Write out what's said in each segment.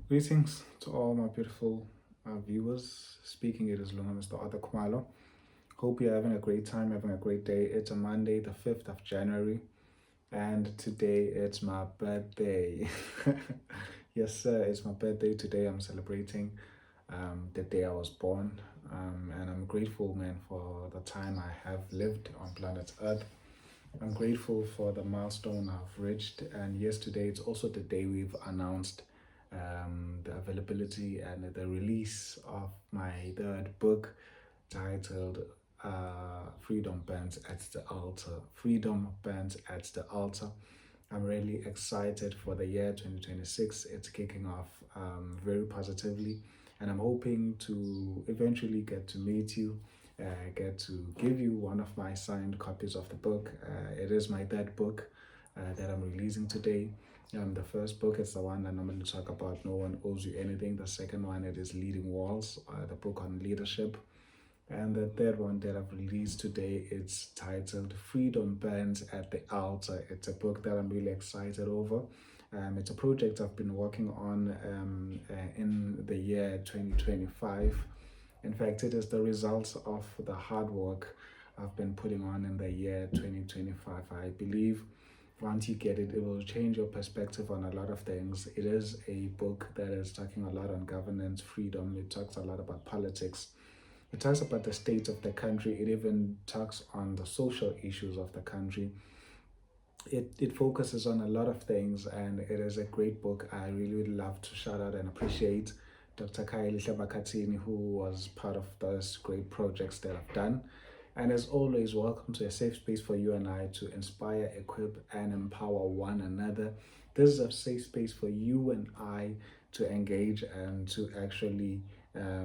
Greetings to all my beautiful viewers. Speaking it is Lunga Mr. Arthur Kumalo. Hope you're having a great time, having a great day. It's a Monday, the 5th of January, and today it's my birthday. Yes, sir, it's my birthday today. I'm celebrating the day I was born, and I'm grateful, man, for the time I have lived on planet Earth. I'm grateful for the milestone I've reached, and yesterday it's also the day we've announced the availability and the release of my third book titled Freedom Burns at the Altar. Freedom Burns at the Altar. I'm really excited for the year 2026. It's kicking off very positively, and I'm hoping to eventually get to meet you, get to give you one of my signed copies of the book. It is my third book that I'm releasing today. The first book is the one I normally talk about, No One Owes You Anything. The second one, it is Leading Walls, the book on leadership. And the third one that I've released today, it's titled Freedom Burns at the Altar. It's a book that I'm really excited over. It's a project I've been working on in the year 2025. In fact, it is the results of the hard work I've been putting on in the year 2025. I believe once you get it, it will change your perspective on a lot of things. It is a book that is talking a lot on governance, freedom. It talks a lot about politics. It talks about the state of the country. It even talks on the social issues of the country. It focuses on a lot of things, and it is a great book. I really would love to shout out and appreciate Dr. Kylie Shabakatini, who was part of those great projects that I've done. And as always, welcome to a safe space for you and I to inspire, equip, and empower one another. This is a safe space for you and I to engage and to actually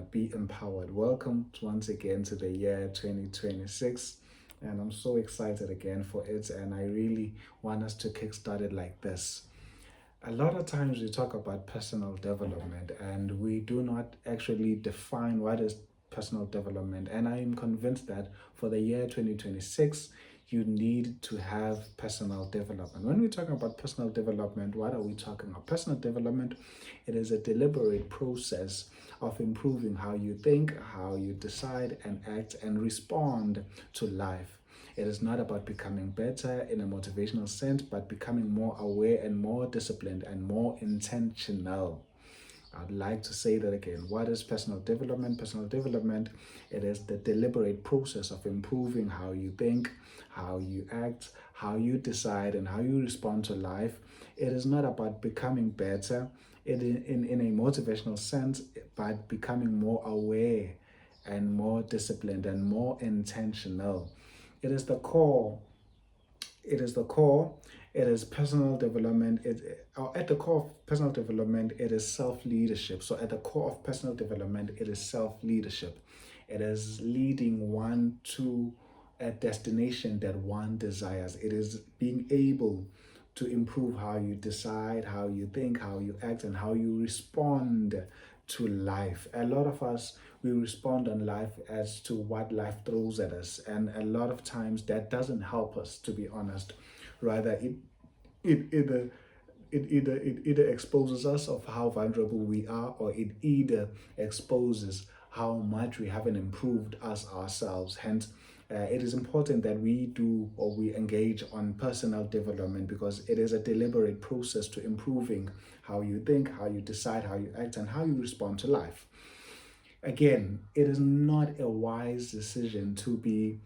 be empowered. Welcome once again to the year 2026. And I'm so excited again for it. And I really want us to kickstart it like this. A lot of times we talk about personal development and we do not actually define what is personal development. And I am convinced that for the year 2026, you need to have personal development. When we talk about personal development, what are we talking about? Personal development, it is a deliberate process of improving how you think, how you decide and act and respond to life. It is not about becoming better in a motivational sense, but becoming more aware and more disciplined and more intentional. I'd like to say that again. What is personal development? Personal development, it is the deliberate process of improving how you think, how you act, how you decide, and how you respond to life. It is not about becoming better in a motivational sense, but becoming more aware and more disciplined and more intentional. It is the core. It is the core. It is personal development. At the core of personal development, it is self-leadership. So at the core of personal development, it is self-leadership. It is leading one to a destination that one desires. It is being able to improve how you decide, how you think, how you act, and how you respond to life. A lot of us, we respond on life as to what life throws at us, and a lot of times that doesn't help us, to be honest. Rather, it either it either exposes us of how vulnerable we are, or it either exposes how much we haven't improved as ourselves. Hence, it is important that we do or we engage on personal development, because it is a deliberate process to improving how you think, how you decide, how you act, and how you respond to life. Again, it is not a wise decision to be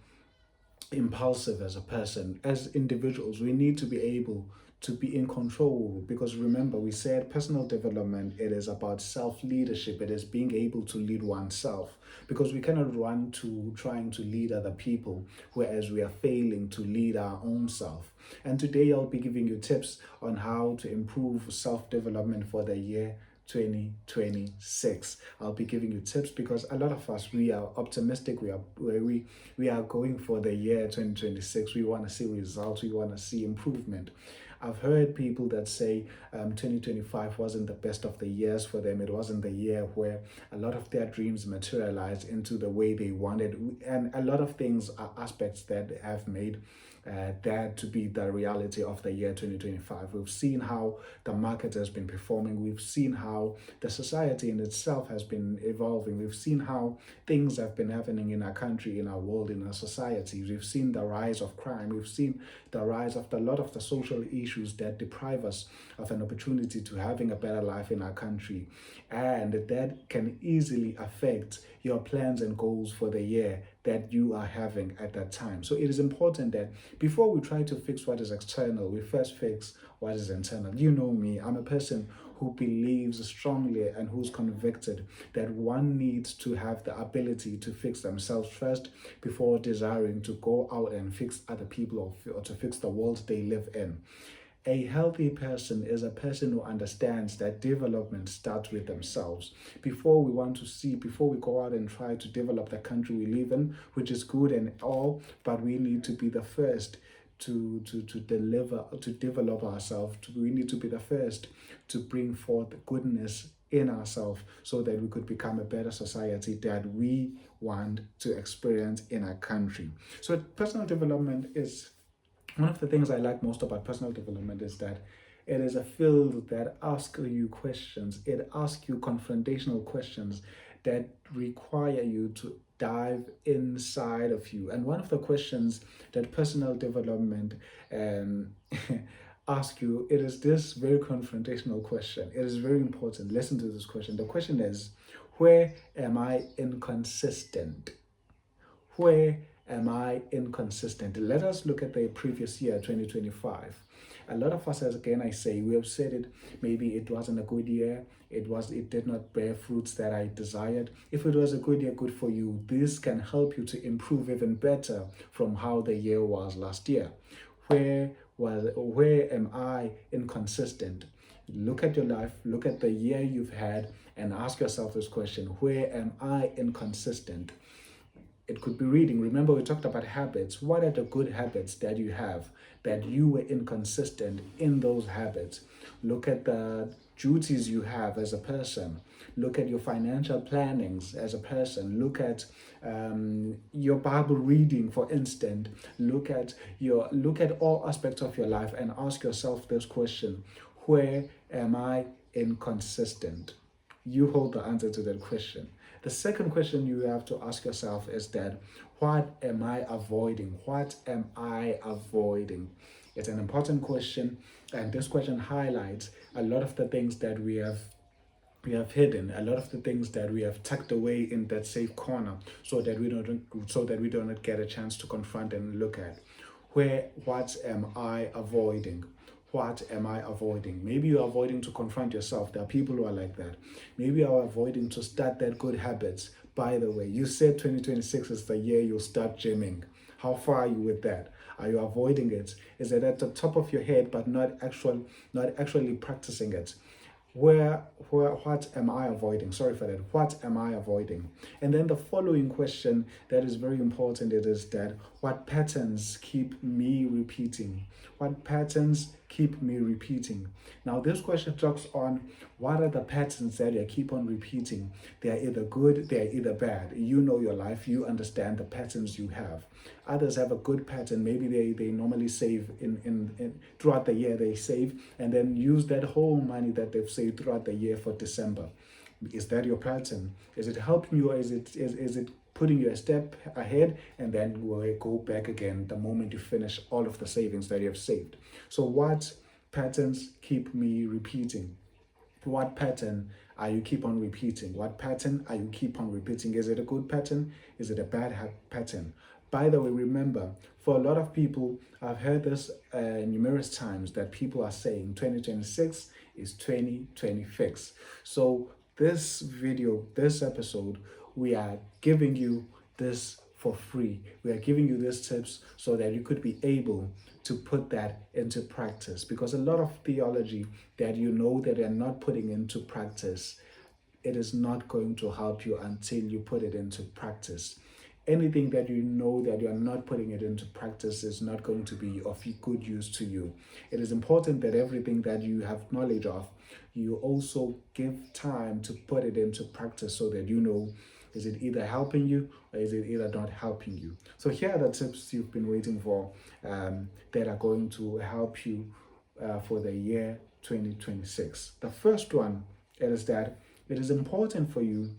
impulsive as a person. As individuals, we need to be able to be in control, because remember, we said personal development, it is about self-leadership. It is being able to lead oneself, because we cannot run to trying to lead other people, whereas we are failing to lead our own self. And today I'll be giving you tips on how to improve self-development for the year 2026. I'll be giving you tips because a lot of us, we are optimistic. We are going for the year 2026. We want to see results. We want to see improvement. I've heard people that say 2025 wasn't the best of the years for them. It wasn't the year where a lot of their dreams materialized into the way they wanted. And a lot of things are aspects that have made that to be the reality of the year 2025. We've seen how the market has been performing. We've seen how the society in itself has been evolving. We've seen how things have been happening in our country, in our world, in our society. We've seen the rise of crime. We've seen the rise of a lot of the social issues that deprive us of an opportunity to having a better life in our country. And that can easily affect your plans and goals for the year that you are having at that time. So it is important that before we try to fix what is external, we first fix what is internal. You know me, I'm a person who believes strongly and who's convicted that one needs to have the ability to fix themselves first before desiring to go out and fix other people or to fix the world they live in. A healthy person is a person who understands that development starts with themselves. Before we go out and try to develop the country we live in, which is good and all, but we need to be the first to develop ourselves. We need to be the first to bring forth goodness in ourselves so that we could become a better society that we want to experience in our country. So personal development is one of the things I like most about personal development is that it is a field that asks you questions. It asks you confrontational questions that require you to dive inside of you. And one of the questions that personal development asks you, it is this very confrontational question. It is very important. Listen to this question. The question is, where am I inconsistent? Where am I inconsistent? Let us look at the previous year, 2025. A lot of us, as again I say, we have said it, maybe it wasn't a good year, it did not bear fruits that I desired. If it was a good year, good for you. This can help you to improve even better from how the year was last year. Where am I inconsistent? Look at your life, look at the year you've had, and ask yourself this question: where am I inconsistent? It could be reading. Remember, we talked about habits. What are the good habits that you have that you were inconsistent in those habits? Look at the duties you have as a person. Look at your financial plannings as a person. Look at your Bible reading, for instance. Look at all aspects of your life and ask yourself this question: where am I inconsistent? You hold the answer to that question. The second question you have to ask yourself is that, what am I avoiding? What am I avoiding? It's an important question, and this question highlights a lot of the things that we have hidden, a lot of the things that we have tucked away in that safe corner, so that we don't get a chance to confront and look at. What am I avoiding? What am I avoiding? Maybe you're avoiding to confront yourself. There are people who are like that. Maybe you're avoiding to start that good habits. By the way, you said 2026 is the year you'll start gymming. How far are you with that? Are you avoiding it? Is it at the top of your head but not actually practicing it? What am I avoiding? Sorry for that. What am I avoiding? And then the following question that is very important, it is that, what patterns keep me repeating? What patterns keep me repeating? Now, this question talks on what are the patterns that you keep on repeating. They are either good, they are either bad. You know your life, you understand the patterns you have. Others have a good pattern. Maybe they normally save in throughout the year, they save and then use that whole money that they've saved throughout the year for December. Is that your pattern? Is it helping you, or is it putting you a step ahead and then we'll go back again the moment you finish all of the savings that you have saved? So what patterns keep me repeating? What pattern are you keep on repeating? What pattern are you keep on repeating? Is it a good pattern? Is it a bad pattern? By the way, remember, for a lot of people, I've heard this numerous times, that people are saying 2026 is 2026. So this video, this episode, we are giving you this for free. We are giving you these tips so that you could be able to put that into practice. Because a lot of theology that you know that you're not putting into practice, it is not going to help you until you put it into practice. Anything that you know that you are not putting it into practice is not going to be of good use to you. It is important that everything that you have knowledge of, you also give time to put it into practice so that you know Is it either helping you or is it either not helping you? So here are the tips you've been waiting for that are going to help you for the year 2026. The first one is that it is important for you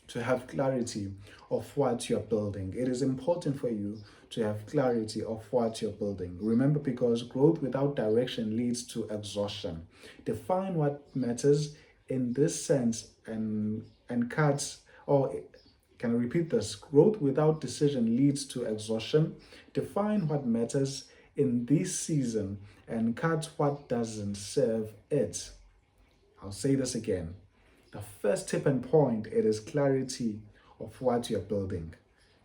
to have clarity of what you're building. It is important for you to have clarity of what you're building. Remember, because growth without direction leads to exhaustion. Define what matters in this sense and cuts, or can I repeat this? Growth without decision leads to exhaustion. Define what matters in this season and cut what doesn't serve it. I'll say this again. The first tip and point, it is clarity of what you're building.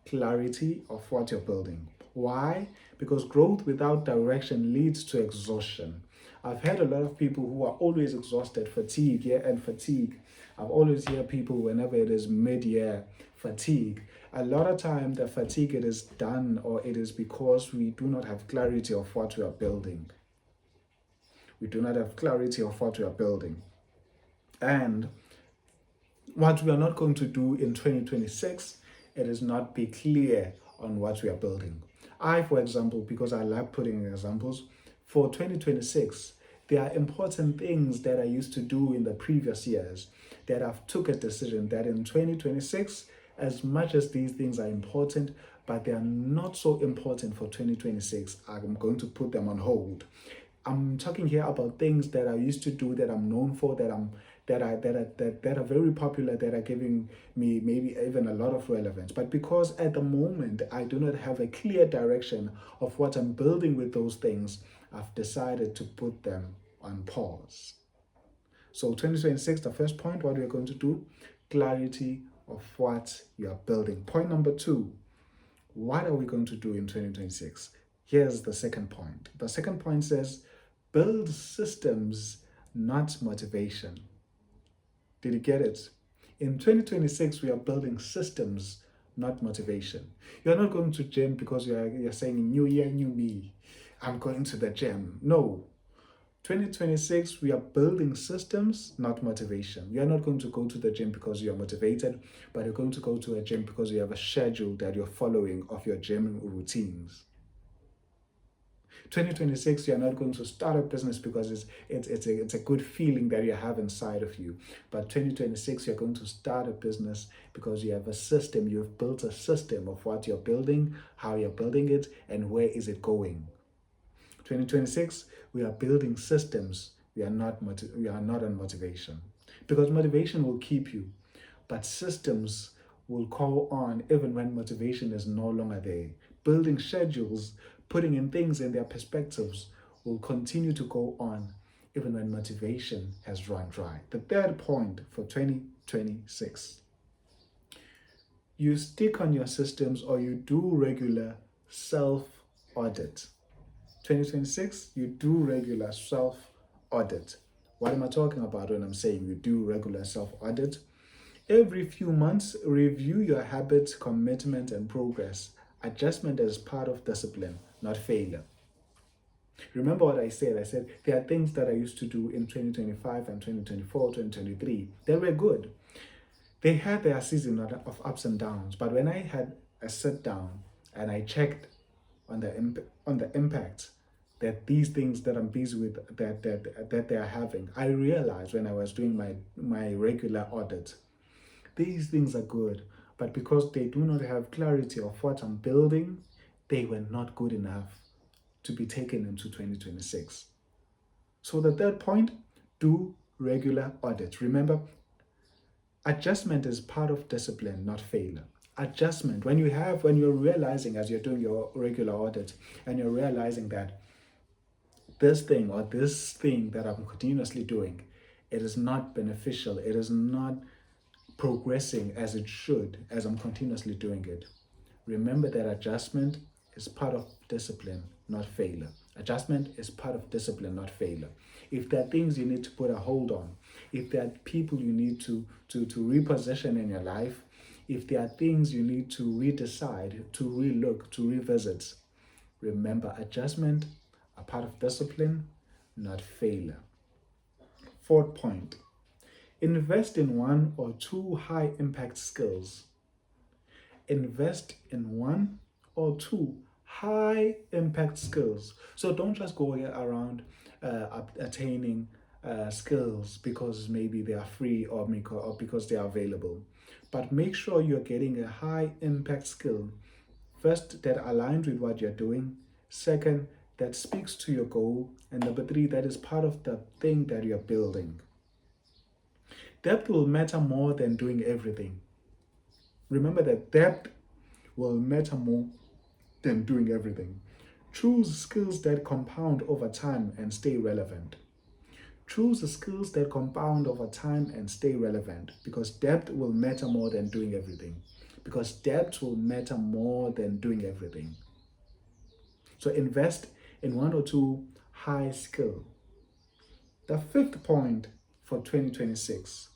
Clarity of what you're building. Why? Because growth without direction leads to exhaustion. I've heard a lot of people who are always exhausted, fatigue, yeah, and fatigue. I've always hear people whenever it is mid-year, fatigue. A lot of time the fatigue it is done or it is because we do not have clarity of what we are building. We do not have clarity of what we are building. And what we are not going to do in 2026, it is not be clear on what we are building. I, for example, because I like putting examples, for 2026, there are important things that I used to do in the previous years that I've took a decision that in 2026, as much as these things are important, but they are not so important for 2026, I'm going to put them on hold. I'm talking here about things that I used to do that I'm known for, that are very popular, that are giving me maybe even a lot of relevance. But because at the moment I do not have a clear direction of what I'm building with those things, I've decided to put them on pause. So 2026, the first point, what we're going to do, clarity of what you're building. Point number 2, what are we going to do in 2026? Here's the second point. The second point says, build systems, not motivation. Did you get it? In 2026, we are building systems, not motivation. You're not going to gym because you're saying, new year, new me. I'm going to the gym. No. 2026, we are building systems, not motivation. You're not going to go to the gym because you're motivated, but you're going to go to a gym because you have a schedule that you're following of your gym routines. 2026, you're not going to start a business because it's a good feeling that you have inside of you. But 2026, you're going to start a business because you have a system. You've built a system of what you're building, how you're building it, and where is it going. 2026, we are building systems. We are not on motivation, because motivation will keep you, but systems will call on even when motivation is no longer there. Building schedules, putting in things in their perspectives will continue to go on even when motivation has run dry. The third point for 2026, you stick on your systems or you do regular self-audit. 2026, you do regular self-audit. What am I talking about when I'm saying you do regular self-audit? Every few months, review your habits, commitment, and progress. Adjustment is part of discipline, not failure. Remember what I said? I said there are things that I used to do in 2025 and 2024, 2023. They were good. They had their season of ups and downs. But when I had a sit down and I checked on the impact that these things that I'm busy with, that they are having, I realized when I was doing my regular audit, these things are good, but because they do not have clarity of what I'm building, they were not good enough to be taken into 2026. So the third point, do regular audits. Remember, adjustment is part of discipline, not failure. Adjustment, when you're realizing as you're doing your regular audit and you're realizing that this thing that I'm continuously doing, it is not beneficial, it is not progressing as it should, as I'm continuously doing it. Remember that adjustment is part of discipline, not failure. Adjustment is part of discipline, not failure. If there are things you need to put a hold on, if there are people you need to reposition in your life, if there are things you need to redecide, to relook, to revisit, remember adjustment are part of discipline, not failure. Fourth point, invest in one or two high impact skills. Invest in one or two high impact skills. So don't just go around attaining skills because maybe they are free or because they are available. But make sure you're getting a high impact skill. First, that aligns with what you're doing. Second, that speaks to your goal. And number three, that is part of the thing that you're building. Depth will matter more than doing everything. Remember that depth will matter more than doing everything. Choose skills that compound over time and stay relevant. Choose the skills that compound over time and stay relevant, because depth will matter more than doing everything. Because depth will matter more than doing everything. So invest in one or two high skill. The fifth point for 2026,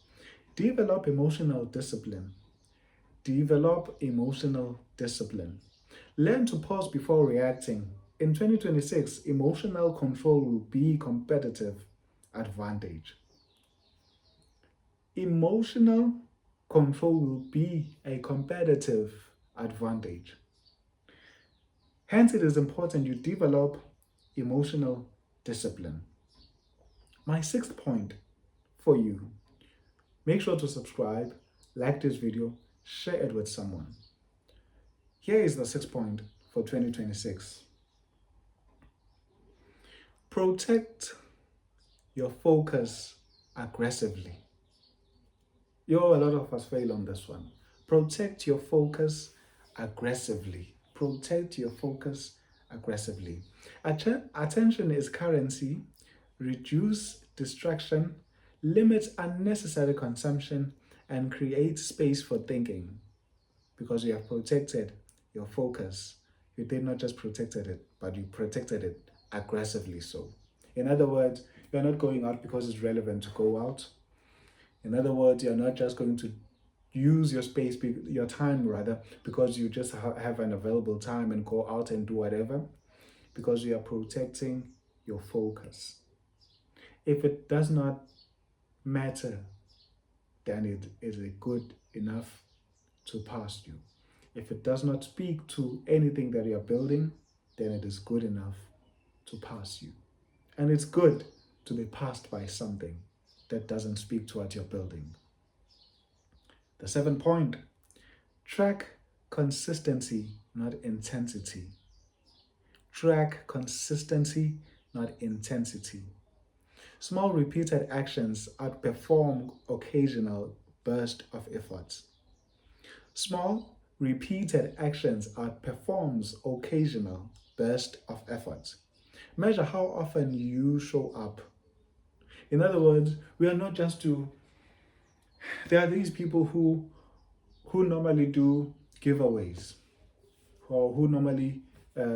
develop emotional discipline. Develop emotional discipline. Learn to pause before reacting. In 2026, emotional control will be competitive advantage. Emotional control will be a competitive advantage. Hence, it is important you develop emotional discipline. My sixth point for you, make sure to subscribe, like this video, share it with someone. Here is the sixth point for 2026. Protect your focus aggressively. A lot of us fail on this one. Protect your focus aggressively. Protect your focus aggressively. Attention is currency. Reduce distraction, limit unnecessary consumption, and create space for thinking. Because you have protected your focus. You did not just protected it, but you protected it aggressively so. In other words, you're not going out because it's relevant to go out. In other words, you're not just going to use your space, your time rather, because you just have an available time and go out and do whatever, because you are protecting your focus. If it does not matter, then it is good enough to pass you. If it does not speak to anything that you're building, then it is good enough to pass you. And it's good to be passed by something that doesn't speak to what you're building. The seventh point, track consistency, not intensity. Track consistency, not intensity. Small repeated actions outperform occasional burst of effort. Small repeated actions outperforms occasional burst of effort. Measure how often you show up. In other words, we are not just there are these people who normally do giveaways, or who normally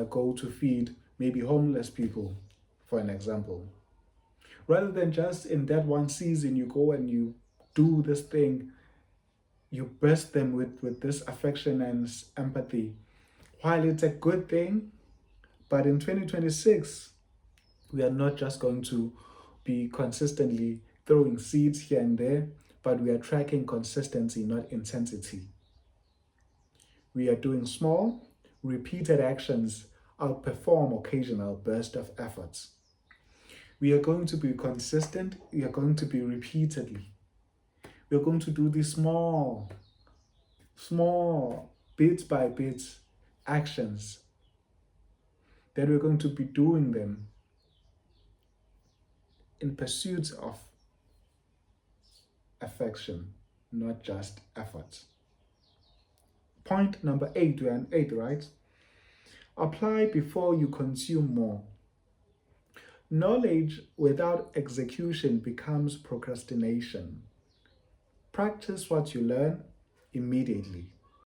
go to feed maybe homeless people, for an example. Rather than just in that one season, you go and you do this thing, you bless them with this affection and empathy. While it's a good thing, but in 2026, we are not just going to be consistently throwing seeds here and there, but we are tracking consistency, not intensity. We are doing small, repeated actions outperform occasional burst of efforts. We are going to be consistent. We are going to be repeatedly. We are going to do these small, bit by bit actions. Then we're going to be doing them in pursuit of affection, not just effort. Point number 8, we're on 8, right? Apply before you consume more. Knowledge without execution becomes procrastination. Practice what you learn immediately.